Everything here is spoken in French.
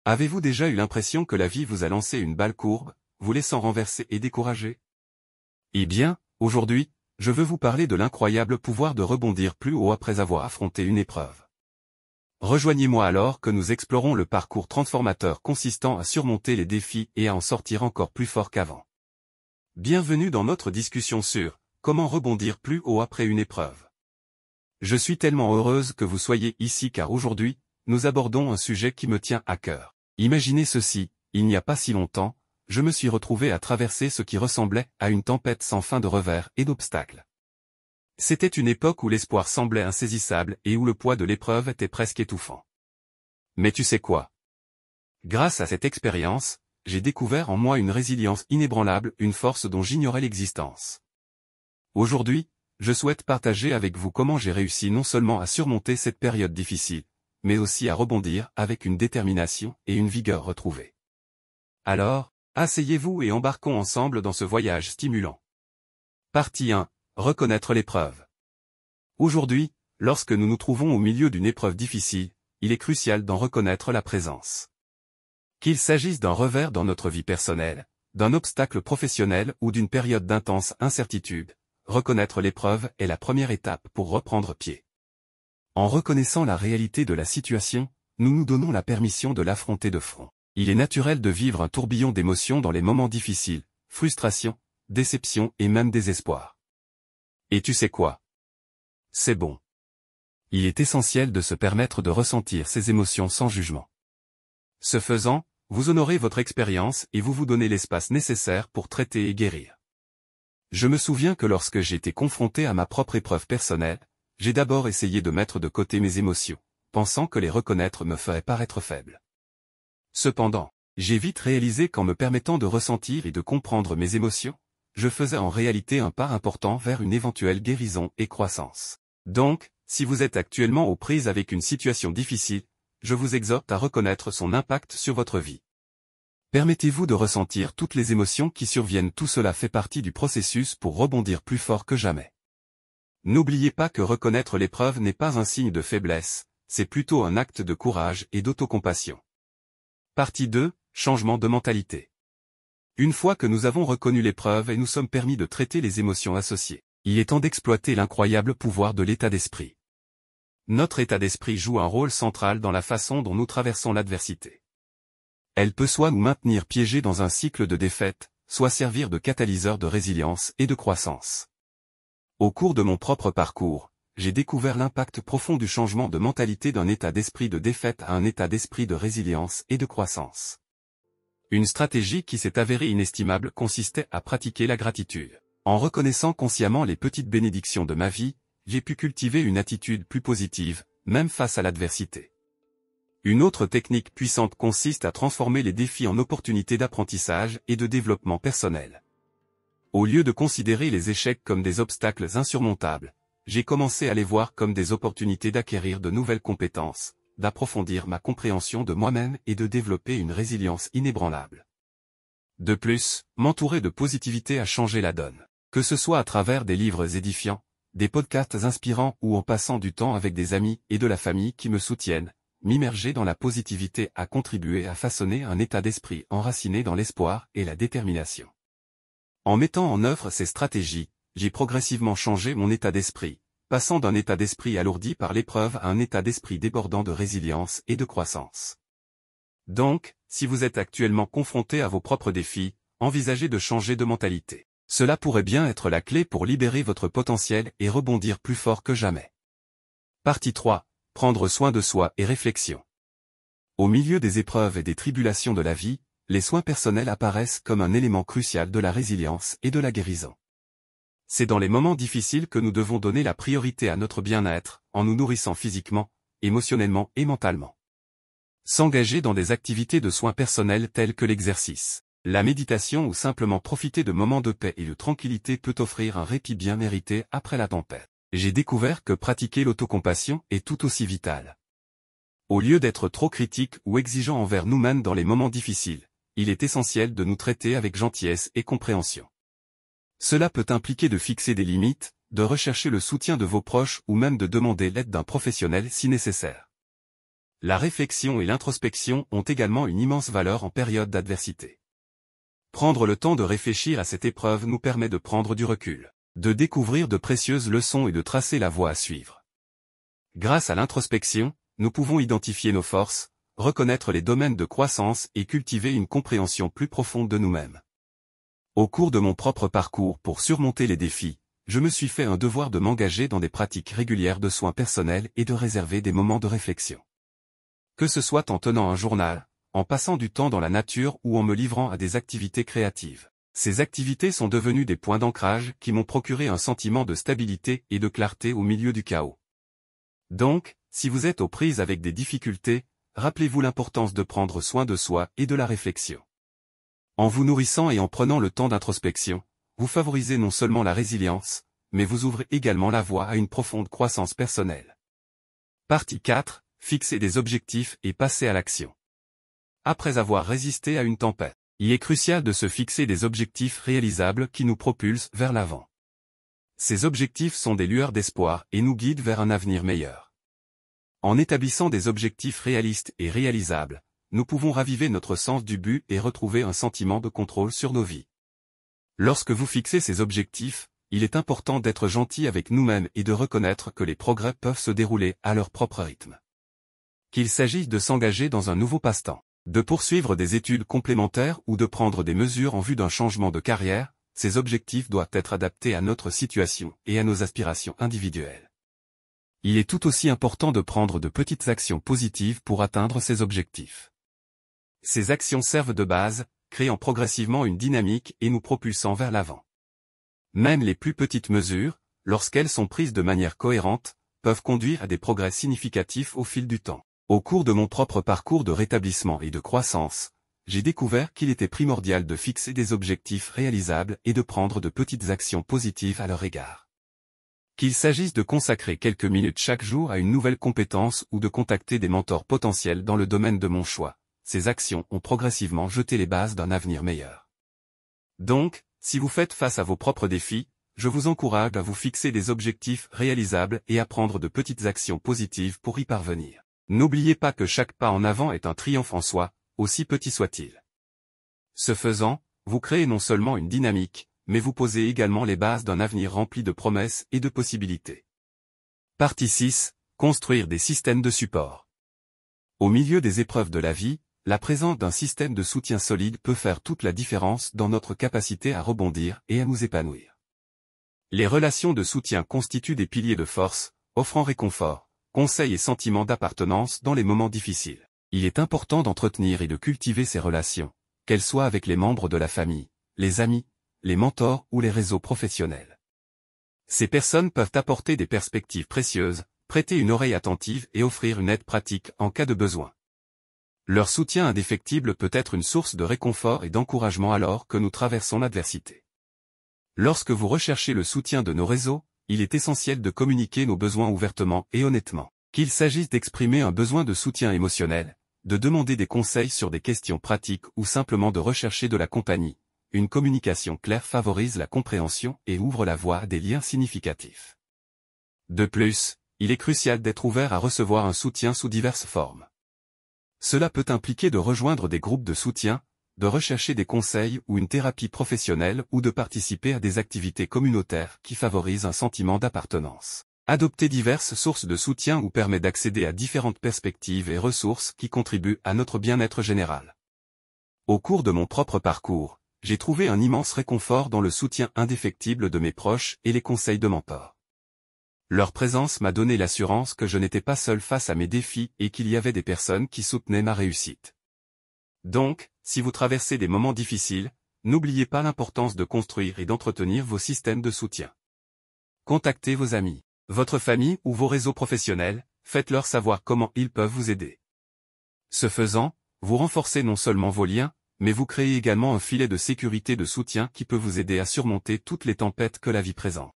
Avez-vous déjà eu l'impression que la vie vous a lancé une balle courbe, vous laissant renverser et découragé? Eh bien, aujourd'hui, je veux vous parler de l'incroyable pouvoir de rebondir plus haut après avoir affronté une épreuve. Rejoignez-moi alors que nous explorons le parcours transformateur consistant à surmonter les défis et à en sortir encore plus fort qu'avant. Bienvenue dans notre discussion sur « Comment rebondir plus haut après une épreuve ». Je suis tellement heureuse que vous soyez ici car aujourd'hui, nous abordons un sujet qui me tient à cœur. Imaginez ceci, il n'y a pas si longtemps, je me suis retrouvé à traverser ce qui ressemblait à une tempête sans fin de revers et d'obstacles. C'était une époque où l'espoir semblait insaisissable et où le poids de l'épreuve était presque étouffant. Mais tu sais quoi? Grâce à cette expérience, j'ai découvert en moi une résilience inébranlable, une force dont j'ignorais l'existence. Aujourd'hui, je souhaite partager avec vous comment j'ai réussi non seulement à surmonter cette période difficile, mais aussi à rebondir avec une détermination et une vigueur retrouvées. Alors, asseyez-vous et embarquons ensemble dans ce voyage stimulant. Partie 1. Reconnaître l'épreuve. Aujourd'hui, lorsque nous nous trouvons au milieu d'une épreuve difficile, il est crucial d'en reconnaître la présence. Qu'il s'agisse d'un revers dans notre vie personnelle, d'un obstacle professionnel ou d'une période d'intense incertitude, reconnaître l'épreuve est la première étape pour reprendre pied. En reconnaissant la réalité de la situation, nous nous donnons la permission de l'affronter de front. Il est naturel de vivre un tourbillon d'émotions dans les moments difficiles, frustration, déception et même désespoir. Et tu sais quoi? C'est bon. Il est essentiel de se permettre de ressentir ces émotions sans jugement. Ce faisant, vous honorez votre expérience et vous vous donnez l'espace nécessaire pour traiter et guérir. Je me souviens que lorsque j'ai été confronté à ma propre épreuve personnelle, j'ai d'abord essayé de mettre de côté mes émotions, pensant que les reconnaître me ferait paraître faible. Cependant, j'ai vite réalisé qu'en me permettant de ressentir et de comprendre mes émotions, je faisais en réalité un pas important vers une éventuelle guérison et croissance. Donc, si vous êtes actuellement aux prises avec une situation difficile, je vous exhorte à reconnaître son impact sur votre vie. Permettez-vous de ressentir toutes les émotions qui surviennent, tout cela fait partie du processus pour rebondir plus fort que jamais. N'oubliez pas que reconnaître l'épreuve n'est pas un signe de faiblesse, c'est plutôt un acte de courage et d'autocompassion. Partie 2. Changement de mentalité. Une fois que nous avons reconnu l'épreuve et nous sommes permis de traiter les émotions associées, il est temps d'exploiter l'incroyable pouvoir de l'état d'esprit. Notre état d'esprit joue un rôle central dans la façon dont nous traversons l'adversité. Elle peut soit nous maintenir piégés dans un cycle de défaite, soit servir de catalyseur de résilience et de croissance. Au cours de mon propre parcours, j'ai découvert l'impact profond du changement de mentalité d'un état d'esprit de défaite à un état d'esprit de résilience et de croissance. Une stratégie qui s'est avérée inestimable consistait à pratiquer la gratitude. En reconnaissant consciemment les petites bénédictions de ma vie, j'ai pu cultiver une attitude plus positive, même face à l'adversité. Une autre technique puissante consiste à transformer les défis en opportunités d'apprentissage et de développement personnel. Au lieu de considérer les échecs comme des obstacles insurmontables, j'ai commencé à les voir comme des opportunités d'acquérir de nouvelles compétences, d'approfondir ma compréhension de moi-même et de développer une résilience inébranlable. De plus, m'entourer de positivité a changé la donne. Que ce soit à travers des livres édifiants, des podcasts inspirants ou en passant du temps avec des amis et de la famille qui me soutiennent, m'immerger dans la positivité a contribué à façonner un état d'esprit enraciné dans l'espoir et la détermination. En mettant en œuvre ces stratégies, j'ai progressivement changé mon état d'esprit, passant d'un état d'esprit alourdi par l'épreuve à un état d'esprit débordant de résilience et de croissance. Donc, si vous êtes actuellement confronté à vos propres défis, envisagez de changer de mentalité. Cela pourrait bien être la clé pour libérer votre potentiel et rebondir plus fort que jamais. Partie 3. Prendre soin de soi et réflexion. Au milieu des épreuves et des tribulations de la vie, les soins personnels apparaissent comme un élément crucial de la résilience et de la guérison. C'est dans les moments difficiles que nous devons donner la priorité à notre bien-être, en nous nourrissant physiquement, émotionnellement et mentalement. S'engager dans des activités de soins personnels telles que l'exercice, la méditation ou simplement profiter de moments de paix et de tranquillité peut offrir un répit bien mérité après la tempête. J'ai découvert que pratiquer l'autocompassion est tout aussi vital. Au lieu d'être trop critique ou exigeant envers nous-mêmes dans les moments difficiles, il est essentiel de nous traiter avec gentillesse et compréhension. Cela peut impliquer de fixer des limites, de rechercher le soutien de vos proches ou même de demander l'aide d'un professionnel si nécessaire. La réflexion et l'introspection ont également une immense valeur en période d'adversité. Prendre le temps de réfléchir à cette épreuve nous permet de prendre du recul, de découvrir de précieuses leçons et de tracer la voie à suivre. Grâce à l'introspection, nous pouvons identifier nos forces, reconnaître les domaines de croissance et cultiver une compréhension plus profonde de nous-mêmes. Au cours de mon propre parcours pour surmonter les défis, je me suis fait un devoir de m'engager dans des pratiques régulières de soins personnels et de réserver des moments de réflexion. Que ce soit en tenant un journal, en passant du temps dans la nature ou en me livrant à des activités créatives. Ces activités sont devenues des points d'ancrage qui m'ont procuré un sentiment de stabilité et de clarté au milieu du chaos. Donc, si vous êtes aux prises avec des difficultés, rappelez-vous l'importance de prendre soin de soi et de la réflexion. En vous nourrissant et en prenant le temps d'introspection, vous favorisez non seulement la résilience, mais vous ouvrez également la voie à une profonde croissance personnelle. Partie 4. Fixer des objectifs et passer à l'action. Après avoir résisté à une tempête, il est crucial de se fixer des objectifs réalisables qui nous propulsent vers l'avant. Ces objectifs sont des lueurs d'espoir et nous guident vers un avenir meilleur. En établissant des objectifs réalistes et réalisables, nous pouvons raviver notre sens du but et retrouver un sentiment de contrôle sur nos vies. Lorsque vous fixez ces objectifs, il est important d'être gentil avec nous-mêmes et de reconnaître que les progrès peuvent se dérouler à leur propre rythme. Qu'il s'agisse de s'engager dans un nouveau passe-temps, de poursuivre des études complémentaires ou de prendre des mesures en vue d'un changement de carrière, ces objectifs doivent être adaptés à notre situation et à nos aspirations individuelles. Il est tout aussi important de prendre de petites actions positives pour atteindre ces objectifs. Ces actions servent de base, créant progressivement une dynamique et nous propulsant vers l'avant. Même les plus petites mesures, lorsqu'elles sont prises de manière cohérente, peuvent conduire à des progrès significatifs au fil du temps. Au cours de mon propre parcours de rétablissement et de croissance, j'ai découvert qu'il était primordial de fixer des objectifs réalisables et de prendre de petites actions positives à leur égard. Qu'il s'agisse de consacrer quelques minutes chaque jour à une nouvelle compétence ou de contacter des mentors potentiels dans le domaine de mon choix, ces actions ont progressivement jeté les bases d'un avenir meilleur. Donc, si vous faites face à vos propres défis, je vous encourage à vous fixer des objectifs réalisables et à prendre de petites actions positives pour y parvenir. N'oubliez pas que chaque pas en avant est un triomphe en soi, aussi petit soit-il. Ce faisant, vous créez non seulement une dynamique, mais vous posez également les bases d'un avenir rempli de promesses et de possibilités. Partie 6. Construire des systèmes de support. Au milieu des épreuves de la vie, la présence d'un système de soutien solide peut faire toute la différence dans notre capacité à rebondir et à nous épanouir. Les relations de soutien constituent des piliers de force, offrant réconfort, conseils et sentiments d'appartenance dans les moments difficiles. Il est important d'entretenir et de cultiver ces relations, qu'elles soient avec les membres de la famille, les amis, les mentors ou les réseaux professionnels. Ces personnes peuvent apporter des perspectives précieuses, prêter une oreille attentive et offrir une aide pratique en cas de besoin. Leur soutien indéfectible peut être une source de réconfort et d'encouragement alors que nous traversons l'adversité. Lorsque vous recherchez le soutien de nos réseaux, il est essentiel de communiquer nos besoins ouvertement et honnêtement. Qu'il s'agisse d'exprimer un besoin de soutien émotionnel, de demander des conseils sur des questions pratiques ou simplement de rechercher de la compagnie, une communication claire favorise la compréhension et ouvre la voie à des liens significatifs. De plus, il est crucial d'être ouvert à recevoir un soutien sous diverses formes. Cela peut impliquer de rejoindre des groupes de soutien, de rechercher des conseils ou une thérapie professionnelle ou de participer à des activités communautaires qui favorisent un sentiment d'appartenance. Adopter diverses sources de soutien vous permet d'accéder à différentes perspectives et ressources qui contribuent à notre bien-être général. Au cours de mon propre parcours, j'ai trouvé un immense réconfort dans le soutien indéfectible de mes proches et les conseils de mentors. Leur présence m'a donné l'assurance que je n'étais pas seul face à mes défis et qu'il y avait des personnes qui soutenaient ma réussite. Donc, si vous traversez des moments difficiles, n'oubliez pas l'importance de construire et d'entretenir vos systèmes de soutien. Contactez vos amis, votre famille ou vos réseaux professionnels, faites-leur savoir comment ils peuvent vous aider. Ce faisant, vous renforcez non seulement vos liens, mais vous créez également un filet de sécurité de soutien qui peut vous aider à surmonter toutes les tempêtes que la vie présente.